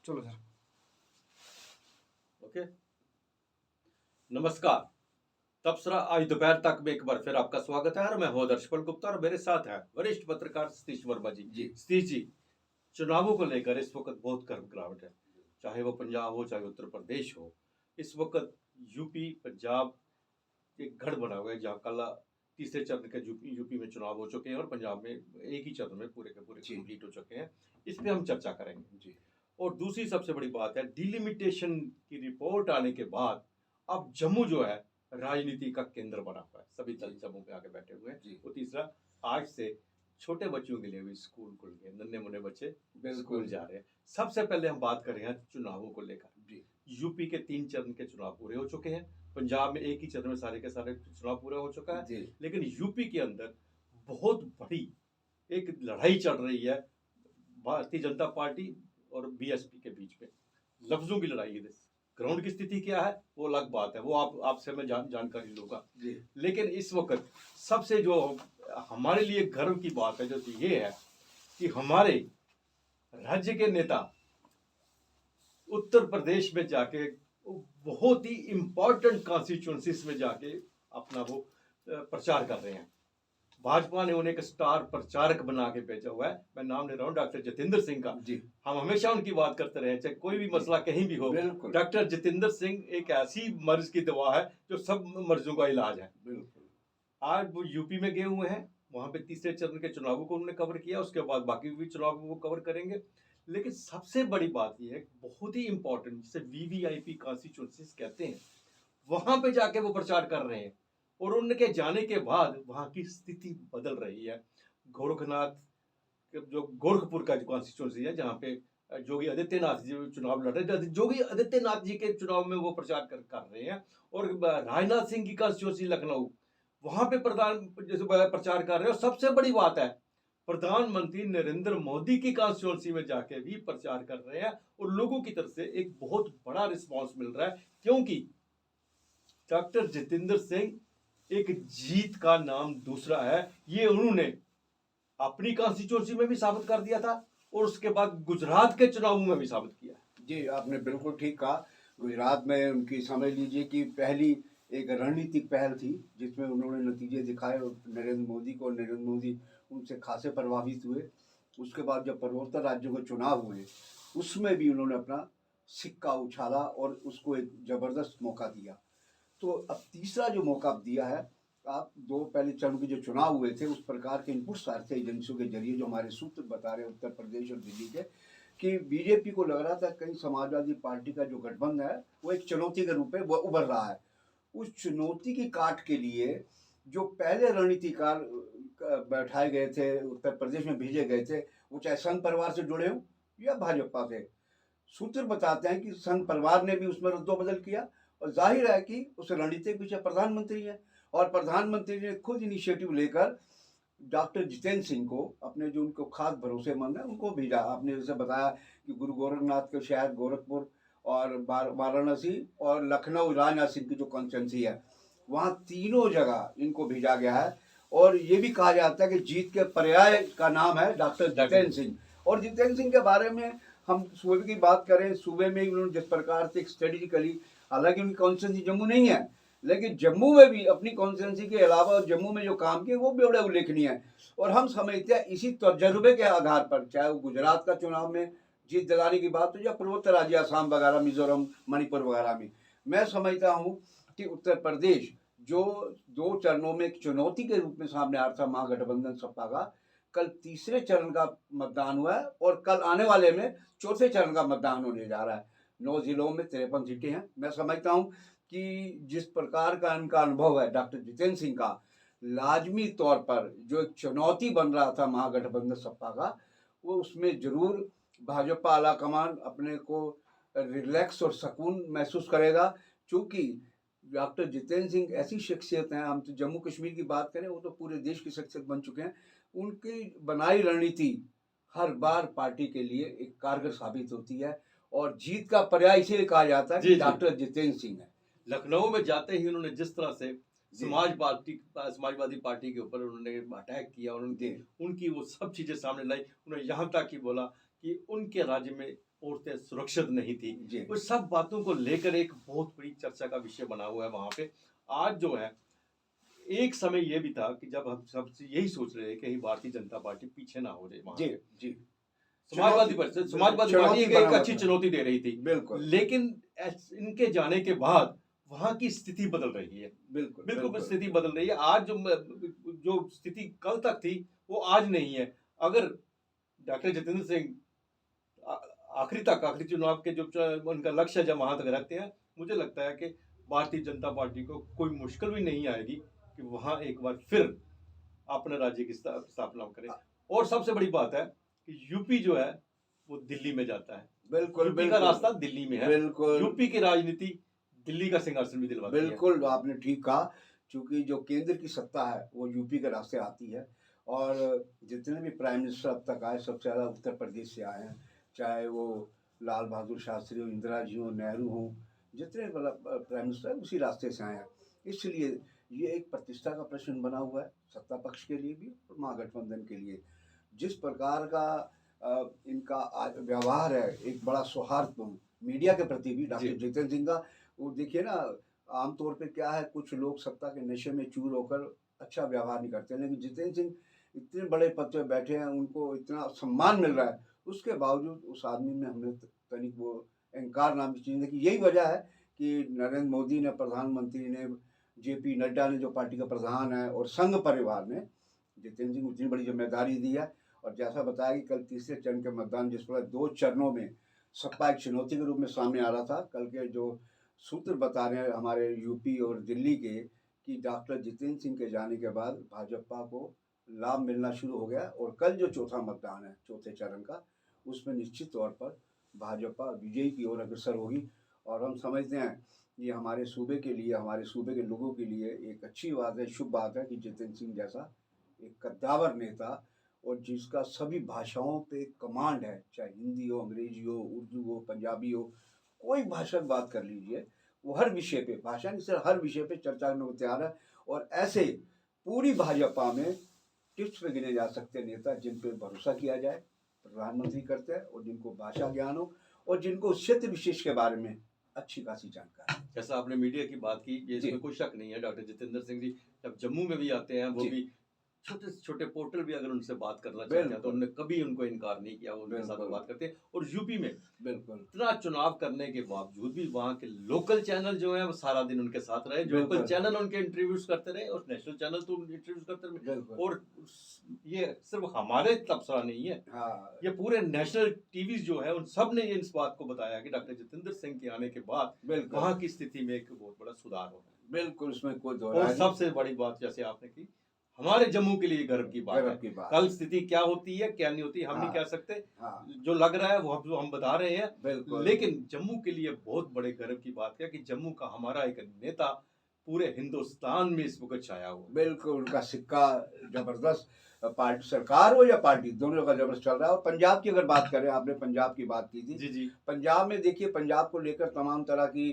चलो sir. Okay, नमस्कार। तबसरा आज दोपहर तक में एक बार फिर आपका स्वागत है और मैं हूं दर्शपल गुप्ता और मेरे साथ है वरिष्ठ पत्रकार सतीश वर्मा जी। सतीश जी, चुनावों को लेकर इस वक्त बहुत गर्म गिरावट है, चाहे वो पंजाब हो चाहे उत्तर प्रदेश हो। इस वक्त यूपी पंजाब एक गढ़ बना हुआ है जहाँ कल तीसरे चरण के यूपी में चुनाव हो चुके हैं और पंजाब में एक ही चरण में पूरे के पूरे कंप्लीट हो चुके हैं। इस पे हम चर्चा करेंगे जी। और दूसरी सबसे बड़ी बात है, डिलिमिटेशन की रिपोर्ट आने के बाद अब जम्मू जो है राजनीति का केंद्र बना हुआ है, सभी दल जम्मू पे आके बैठे हुए हैं। और तीसरा, आज से छोटे बच्चों के लिए भी स्कूल खुल गए, नन्हे मुन्ने बच्चे स्कूल जा रहे हैं। सबसे पहले हम बात कर रहे हैं चुनावों को लेकर। यूपी के 3 चरण के चुनाव पूरे हो चुके हैं, पंजाब में एक ही चरण में सारे के सारे चुनाव पूरा हो चुका है, लेकिन यूपी के अंदर बहुत बड़ी एक लड़ाई चल रही है भारतीय जनता पार्टी और बीएसपी के बीच में। लफ्जों की लड़ाई है। ग्राउंड की स्थिति क्या है वो अलग बात है, वो आपसे मैं जानकारी लूंगा। लेकिन इस वक्त सबसे जो हमारे लिए गर्व की बात है जो ये है कि हमारे राज्य के नेता उत्तर प्रदेश में जाके बहुत ही इंपॉर्टेंट कॉन्स्टिट्यूंसीज में जाके अपना वो प्रचार कर रहे हैं। भाजपा ने उन्हें एक स्टार प्रचारक बना के भेजा हुआ है। मैं नाम ले रहा हूँ डॉक्टर जितेंद्र सिंह का। हम हमेशा उनकी बात करते रहे, चाहे कोई भी मसला कहीं भी हो। डॉक्टर जितेंद्र सिंह एक ऐसी मर्ज की दवा है जो सब मर्जों का इलाज है। आज वो यूपी में गए हुए हैं, वहां पे तीसरे चरण के चुनावों को उन्होंने कवर किया, उसके बाद बाकी भी चुनाव वो कवर करेंगे। लेकिन सबसे बड़ी बात यह है, बहुत ही इंपॉर्टेंट, जिसे वीवीआईपी कॉन्स्टिट्यूंसीज कहते हैं, वहां पे जाके वो प्रचार कर रहे हैं और उनके जाने के बाद वहां की स्थिति बदल रही है। गोरखनाथ जो गोरखपुर का जो कॉन्स्टिट्यूंसी है, जहाँ पे योगी आदित्यनाथ जी चुनाव लड़ रहे थे, योगी आदित्यनाथ जी के चुनाव में वो प्रचार कर रहे हैं। और राजनाथ सिंह की कॉन्स्टिट्यूंसी लखनऊ, वहां पे प्रचार कर रहे हैं। और सबसे बड़ी बात है, प्रधानमंत्री नरेंद्र मोदी की कॉन्स्टिट्यूंसी में जाके भी प्रचार कर रहे हैं और लोगों की तरफ से एक बहुत बड़ा रिस्पांस मिल रहा है, क्योंकि डॉक्टर जितेंद्र सिंह एक जीत का नाम दूसरा है। ये उन्होंने अपनी कॉन्स्टिट्यूंसी में भी साबित कर दिया था और उसके बाद गुजरात के चुनावों में भी साबित किया। जी, आपने बिल्कुल ठीक कहा। गुजरात में उनकी समझ लीजिए कि पहली एक रणनीतिक पहल थी जिसमें उन्होंने नतीजे दिखाए और नरेंद्र मोदी उनसे खासे प्रभावित हुए। उसके बाद जब पूर्वोत्तर राज्यों के चुनाव हुए उसमें भी उन्होंने अपना सिक्का उछाला और उसको एक ज़बरदस्त मौका दिया। तो अब तीसरा जो मौका दिया है, आप दो पहले चरण के जो चुनाव हुए थे उस प्रकार के इनपुट्स आ रहे थे एजेंसियों के जरिए, जो हमारे सूत्र बता रहे उत्तर प्रदेश और दिल्ली के, कि बीजेपी को लग रहा था कहीं समाजवादी पार्टी का जो गठबंधन है वो एक चुनौती के रूप में उभर रहा है। उस चुनौती की काट के लिए जो पहले रणनीतिकार बैठाए गए थे, उत्तर प्रदेश में भेजे गए थे, वो चाहे संघ परिवार से जुड़े हों या भाजपा से, सूत्र बताते हैं कि संघ परिवार ने भी उसमें रद्दोबदल किया। और जाहिर है कि उस रणनीति के पीछे प्रधानमंत्री है और प्रधानमंत्री ने खुद इनिशिएटिव लेकर डॉक्टर जितेंद्र सिंह को, अपने जो उनको खास भरोसेमंद है उनको भेजा। आपने जैसे बताया कि गुरु गोरखनाथ के शहर गोरखपुर और वाराणसी और लखनऊ राजनाथ सिंह की जो कॉन्स्टिट्यूंसी है, वहाँ तीनों जगह इनको भेजा गया है। और ये भी कहा जाता है कि जीत के पर्याय का नाम है डॉक्टर जितेंद्र सिंह। और जितेंद्र सिंह के बारे में हम सूबे की बात करें, सूबे में उन्होंने जिस प्रकार से स्ट्रेटेजिकली, हालांकि उनकी कॉन्स्टिट्यूंसी जम्मू नहीं है, लेकिन जम्मू में भी अपनी कॉन्स्टिट्यूंसी के अलावा जम्मू में जो काम किए वो भी बड़े उल्लेखनीय है। और हम समझते हैं इसी तजुर्बे के आधार पर, चाहे वो गुजरात का चुनाव में जीत दिलाने की बात हो या पूर्वोत्तर राज्य असम वगैरह, मिजोरम, मणिपुर वगैरह में, मैं समझता हूँ कि उत्तर प्रदेश जो 2 चरणों में एक चुनौती के रूप में सामने आ रहा था महागठबंधन सपा का, कल तीसरे चरण का मतदान हुआ है और कल आने वाले में चौथे चरण का मतदान होने जा रहा है। 9 जिलों में 53 सीटें हैं। मैं समझता हूँ कि जिस प्रकार का इनका अनुभव है डॉक्टर जितेंद्र सिंह का, लाजमी तौर पर जो एक चुनौती बन रहा था महागठबंधन सपा का, वो उसमें जरूर भाजपा आला कमान अपने को रिलैक्स और सुकून महसूस करेगा। चूँकि डॉक्टर जितेंद्र सिंह ऐसी शख्सियत हैं, हम तो जम्मू कश्मीर की बात करें, वो तो पूरे देश की शख्सियत बन चुके हैं। उनकी बनाई रणनीति हर बार पार्टी के लिए एक कारगर साबित होती है और जीत का पर्याय इसीलिए कहा जाता है कि डॉक्टर जितेंद्र सिंह है। लखनऊ में जाते ही उन्होंने जिस तरह से समाजवादी पार्टी के ऊपर उन्होंने अटैक किया, उनकी वो सब चीजें सामने लाई। उन्होंने यहाँ तक ही बोला कि उनके राज्य में औरतें सुरक्षित नहीं थी। जी उस सब बातों को लेकर एक बहुत बड़ी चर्चा का विषय बना हुआ है वहाँ पे। आज जो है, एक समय ये भी था कि जब हम सब यही सोच रहे हैं कि भारतीय जनता पार्टी पीछे ना हो जाए वहाँ जी पे। जी समाजवादी पार्टी चुनौती एक बना हुआ अच्छी था। चुनौती दे रही थी, बिल्कुल लेकिन इनके जाने के बाद वहाँ की स्थिति बदल रही है। बिल्कुल बिल्कुल बिल्कुल स्थिति बदल रही है। आज जो स्थिति कल तक थी वो आज नहीं है। अगर डॉक्टर जितेंद्र सिंह आखिरी चुनाव के जो उनका लक्ष्य जब वहां तक रखते हैं, मुझे लगता है कि भारतीय जनता पार्टी को कोई मुश्किल भी नहीं आएगी कि वहां एक बार फिर अपने राज्य की स्थापना करें। और सबसे बड़ी बात है कि यूपी जो है वो दिल्ली में जाता है। बिल्कुल यूपी का बिल्कुल रास्ता दिल्ली में है। बिल्कुल यूपी की राजनीति दिल्ली का सिंहासन भी दिलवाती है। बिल्कुल आपने ठीक कहा, चूंकि जो केंद्र की सत्ता है वो यूपी के रास्ते आती है। और जितने भी प्राइम मिनिस्टर अब तक आए सबसे ज़्यादा उत्तर प्रदेश से आए हैं, चाहे वो लाल बहादुर शास्त्री हो, इंदिरा जी हो, नेहरू हो, जितने मतलब प्राइम मिनिस्टर हैं उसी रास्ते से आए हैं। इसलिए ये एक प्रतिष्ठा का प्रश्न बना हुआ है सत्ता पक्ष के लिए भी और महागठबंधन के लिए। जिस प्रकार का इनका व्यवहार है, एक बड़ा सौहार्दपूर्ण मीडिया के प्रति भी डॉक्टर जितेंद्र सिंह का। वो देखिए ना, आमतौर पे क्या है, कुछ लोग सत्ता के नशे में चूर होकर अच्छा व्यवहार नहीं करते, लेकिन जितेंद्र सिंह इतने बड़े पद पे बैठे हैं, उनको इतना सम्मान मिल रहा है, उसके बावजूद उस आदमी में हमने तनिक वो अहंकार नाम की चीज़ देखी। यही वजह है कि नरेंद्र मोदी ने, प्रधानमंत्री ने, जेपी नड्डा ने जो पार्टी का प्रधान है, और संघ परिवार ने जितेंद्र सिंह को इतनी बड़ी जिम्मेदारी दी है। और जैसा बताया कि कल तीसरे चरण के मतदान, जिस पर 2 चरणों में सपा एक चुनौती के रूप में सामने आ रहा था, कल के जो सूत्र बता रहे हैं हमारे यूपी और दिल्ली के, कि डॉक्टर जितेंद्र सिंह के जाने के बाद भाजपा को लाभ मिलना शुरू हो गया। और कल जो चौथा मतदान है, चौथे चरण का, उसमें निश्चित तौर पर भाजपा विजयी की ओर अग्रसर होगी। और हम समझते हैं ये हमारे सूबे के लिए, हमारे सूबे के लोगों के लिए एक अच्छी बात है, शुभ बात है कि जितेंद्र सिंह जैसा एक कद्दावर नेता, और जिसका सभी भाषाओं पे कमांड है, चाहे हिंदी हो, अंग्रेजी हो, उर्दू हो, पंजाबी हो, कोई भाषा की बात कर लीजिए, वो हर विषय पे, भाषा नहीं सिर्फ हर विषय पे चर्चा करने को तैयार है। और ऐसे पूरी भाजपा में टिप्स पे गिने जा सकते नेता जिन पे भरोसा किया जाए, प्रधानमंत्री करते हैं, और जिनको भाषा ज्ञान हो, और जिनको क्षेत्र विशेष के बारे में अच्छी खासी जानकारी। जैसा आपने मीडिया की बात की, ये जी इसमें कोई शक नहीं है, डॉक्टर जितेंद्र सिंह जी जब जम्मू में भी आते हैं, वो जी भी छोटे से छोटे पोर्टल भी अगर उनसे बात करना चाहते हैं तो बिल्कुल उन्होंने कभी उनको इनकार नहीं किया, वो उनके साथ बिल्कुल बात करते हैं। और यूपी में बिल्कुल इतना चुनाव करने के बावजूद भी वहाँ के लोकल चैनल जो है वो सारा दिन उनके साथ रहे, जो लोकल बिल्कुल चैनल उनके इंटरव्यूज करते रहे, और नेशनल चैनल तो इंटरव्यूज करते रहे। बिल्कुल और ये सिर्फ हमारे तबसरा नहीं है, हाँ ये पूरे नेशनल टीवीज जो है उन सब ने इस बात को बताया कि डॉक्टर जितेंद्र सिंह के आने के बाद बिल्कुल वहाँ की स्थिति में एक बहुत बड़ा सुधार हो रहा है। बिल्कुल, उसमें कोई दो और राय नहीं। सबसे बड़ी बात जैसे आपने की, हमारे जम्मू के लिए गर्व की बात गर्व है। की बात कल स्थिति क्या होती है क्या नहीं होती हम नहीं हाँ कह सकते, हाँ जो लग रहा है वो हम बता रहे हैं। बिल्कुल लेकिन जम्मू के लिए बहुत बड़े गर्व की बात है कि जम्मू का हमारा एक नेता पूरे हिंदुस्तान में इस वक्त छाया हुआ है। बिल्कुल, उनका सिक्का जबरदस्त, पार्टी सरकार हो या पार्टी, दोनों का जबरदस्त चल रहा है। और पंजाब की अगर बात करें, आपने पंजाब की बात की थी, जी जी पंजाब में देखिए, पंजाब को लेकर तमाम तरह की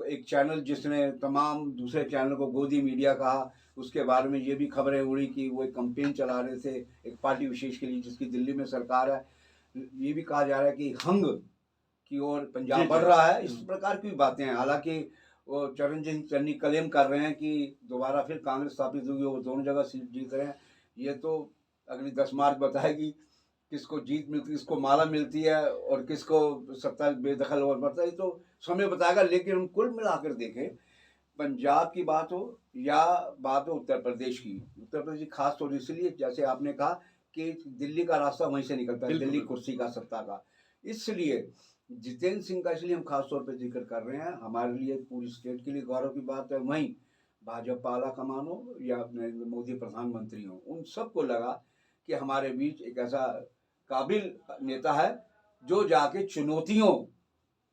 एक चैनल जिसने तमाम दूसरे चैनल को गोदी मीडिया कहा, उसके बारे में ये भी खबरें उड़ी कि वो एक कंपेन चला रहे थे एक पार्टी विशेष के लिए जिसकी दिल्ली में सरकार है। ये भी कहा जा रहा है कि हंग की ओर जी पंजाब बढ़ जी रहा है। इस प्रकार की बातें हैं। हालांकि वो चरण सिंह चन्नी क्लेम कर रहे हैं कि दोबारा फिर कांग्रेस स्थापित होगी, वो दोनों जगह सीट जीत रहे हैं। ये तो अगली 10 मार्च बताएगी किसको जीत मिलती, किसको माला मिलती है, और किसको सत्ता बेदखल और बढ़ता है, तो समय बताएगा। लेकिन हम कुल मिलाकर देखें, पंजाब की बात हो या बात हो उत्तर प्रदेश की, उत्तर प्रदेश की खास तौर इसलिए, जैसे आपने कहा कि दिल्ली का रास्ता वहीं से निकलता है, बिल्कुल दिल्ली बिल्कुल। कुर्सी का, सत्ता का। इसलिए जितेंद्र सिंह का इसलिए हम खास तौर पर जिक्र कर रहे हैं, हमारे लिए पूरी स्टेट के लिए गौरव की बात है। वहीं भाजपा आला कमान हो या नरेंद्र मोदी प्रधानमंत्री हो, उन सबको लगा कि हमारे बीच एक ऐसा काबिल नेता है जो जाके चुनौतियों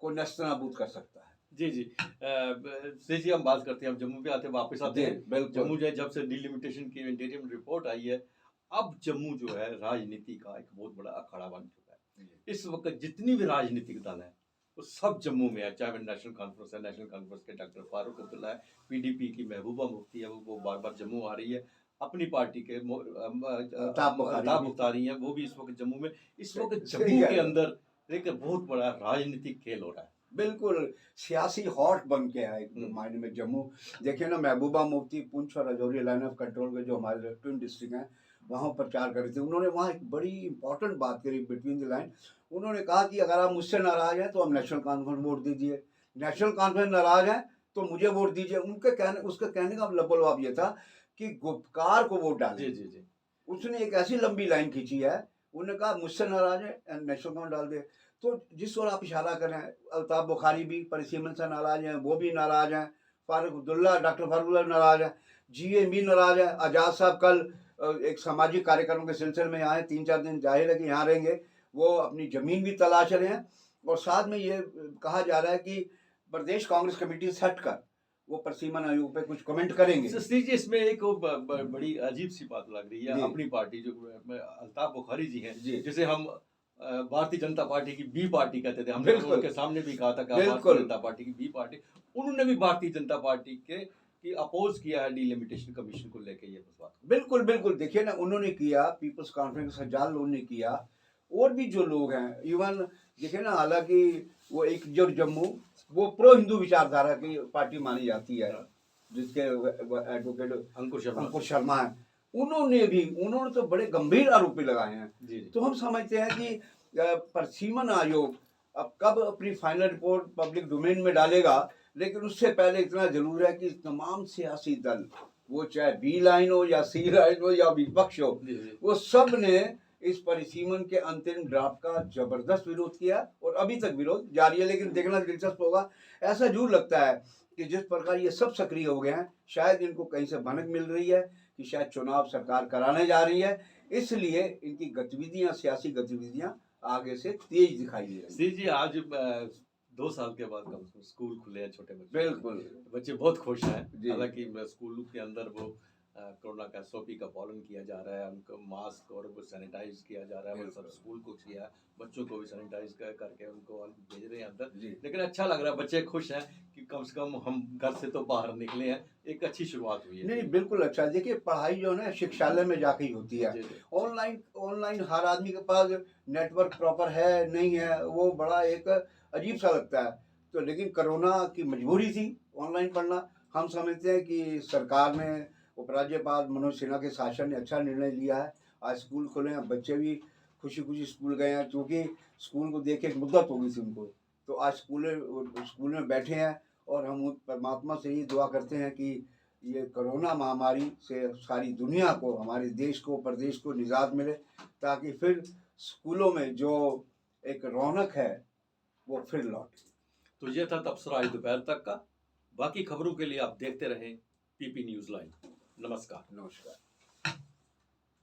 को नस्तनाबूद कर सकता है। जी जी श्री जी, हम बात करते हैं, हम जम्मू पे आते हैं, वापस आते जी हैं। बिल्कुल जम्मू जो है, जब से डिलिमिटेशन की इंटीरियम रिपोर्ट आई है, अब जम्मू जो है राजनीति का एक बहुत बड़ा अखाड़ा बन चुका है। इस वक्त जितनी भी राजनीतिक दल है वो सब जम्मू में है, चाहे वो नेशनल कॉन्फ्रेंस है, नेशनल कॉन्फ्रेंस के डॉक्टर फारूक अब्दुल्ला है, पीडीपी की महबूबा मुफ्ती है, वो बार बार जम्मू आ रही है। अपनी पार्टी के अल्ताफ बुखारी हैं, वो भी इस वक्त जम्मू में, इस वक्त सही जम्मू कह के रहे हो। अंदर एक बहुत बड़ा राजनीतिक खेल हो रहा है। बिल्कुल सियासी हॉट बन के है एक मायने में जम्मू। देखिए ना, महबूबा मुफ्ती पुंछ और राजौरी लाइन ऑफ कंट्रोल के जो हमारे ट्विन डिस्ट्रिक्ट हैं वहाँ प्रचार कर रहे थे। उन्होंने वहाँ एक बड़ी इंपॉर्टेंट बात करी बिटवीन द लाइन। उन्होंने कहा कि अगर आप मुझसे नाराज हैं तो आप नेशनल कॉन्फ्रेंस वोट दीजिए, नेशनल कॉन्फ्रेंस नाराज है तो मुझे वोट दीजिए। उसके कहने का लबोलवाब ये था कि गुपकार को वोट डालें। जी जी जी। उसने एक ऐसी लंबी लाइन खींची है, उन्होंने कहा मुझसे नाराज है नेशनल कॉन्फ्रेंस डाल दे। तो जिस ओर आप इशारा करें, अल्ताफ बुखारी भी परिसीमन से नाराज हैं, वो भी नाराज हैं, फारूक अब्दुल्ला, डॉक्टर फारूक नाराज हैं, जीएम भी नाराज है, आजाद साहब कल एक सामाजिक कार्यक्रम के सिलसिले में आए, 3-4 दिन जाहिर है कि यहाँ रहेंगे। वो अपनी जमीन भी तलाश रहे हैं और साथ में ये कहा जा रहा है कि प्रदेश कांग्रेस कमेटी से हटकर वो परसीमन आयोग पे कुछ कमेंट करेंगे। सस्ती जी, इसमें एक वो बड़ी अजीब सी बात लग रही है। जी। अपनी पार्टी जो अल्ताफ बुखारी जी हैं, जी। जिसे हम भारतीय जनता पार्टी की बी पार्टी कहते थे, हमने तो बिल्कुल। उनके सामने भी कहा था कि बिल्कुल। भारतीय जनता पार्टी की बी पार्टी, उन्होंने भी भारतीय जनता पार्टी के की अपोज किया है डिलिमिटेशन कमीशन को लेके। ये बात बिल्कुल बिल्कुल, देखिए ना, उन्होंने किया, पीपल्स कॉन्फ्रेंस हजार लोगों ने किया, और भी जो लोग हैं इवन देखिए ना, हालांकि वो एक जो जम्मू वो प्रो हिंदू विचारधारा की पार्टी मानी जाती है, जिसके एडवोकेट अंकुर शर्मा है, उन्होंने तो बड़े गंभीर आरोप भी लगाए हैं। जी, जी। तो हम समझते हैं कि परसीमन आयोग अब कब अपनी फाइनल रिपोर्ट पब्लिक डोमेन में डालेगा, लेकिन उससे पहले इतना जरूर है कि तमाम सियासी दल, वो चाहे बी लाइन हो या सी लाइन हो या विपक्ष हो, वो सब ने इस परिसीमन के अंतिम ड्राफ्ट का जबरदस्त विरोध किया और अभी तक विरोध जारी है। लेकिन देखना दिलचस्प होगा, ऐसा जरूर लगता है कि जिस प्रकार ये सब सक्रिय हो गए हैं, शायद इनको कहीं से भनक मिल रही है कि शायद चुनाव सरकार कराने जा रही है, इसलिए इनकी गतिविधियां, सियासी गतिविधियां आगे से तेज दिखाई दे रही है। जी, आज 2 साल के बाद कम से कम स्कूल खुले हैं छोटे बच्चे। बिल्कुल। बच्चे बहुत खुश हैं। जी। हालांकि स्कूल के अंदर वो कोरोना का SOP का पालन किया जा रहा है, उनको मास्क और वो सैनिटाइज किया जा रहा है। वो सब स्कूल को किया, बच्चों को भी सैनिटाइज करके उनको भेज रहे हैं अंदर। लेकिन अच्छा लग रहा है, बच्चे खुश हैं कि कम से कम हम घर से तो बाहर निकले हैं, एक अच्छी शुरुआत हुई है। नहीं, बिल्कुल अच्छा। देखिए, पढ़ाई जो है ना शिक्षालय में जाके ही होती है। ऑनलाइन हर आदमी के पास नेटवर्क प्रॉपर है नहीं है, वो बड़ा एक अजीब सा लगता है। तो लेकिन कोरोना की मजबूरी थी ऑनलाइन पढ़ना। हम समझते हैं कि सरकार ने, उपराज्यपाल मनोज सिन्हा के शासन ने अच्छा निर्णय लिया है। आज स्कूल खुले हैं, बच्चे भी खुशी खुशी स्कूल गए हैं, क्योंकि स्कूल को देख के एक मुद्दत हो गई थी उनको। तो आज स्कूल में बैठे हैं और हम परमात्मा से ये दुआ करते हैं कि ये कोरोना महामारी से सारी दुनिया को, हमारे देश को, प्रदेश को निजात मिले, ताकि फिर स्कूलों में जो एक रौनक है वो फिर लौटे। तो ये था तबसरा आज दोपहर तक का। बाकी खबरों के लिए आप देखते रहें PP न्यूज़ लाइव। नमस्कार। नमस्कार।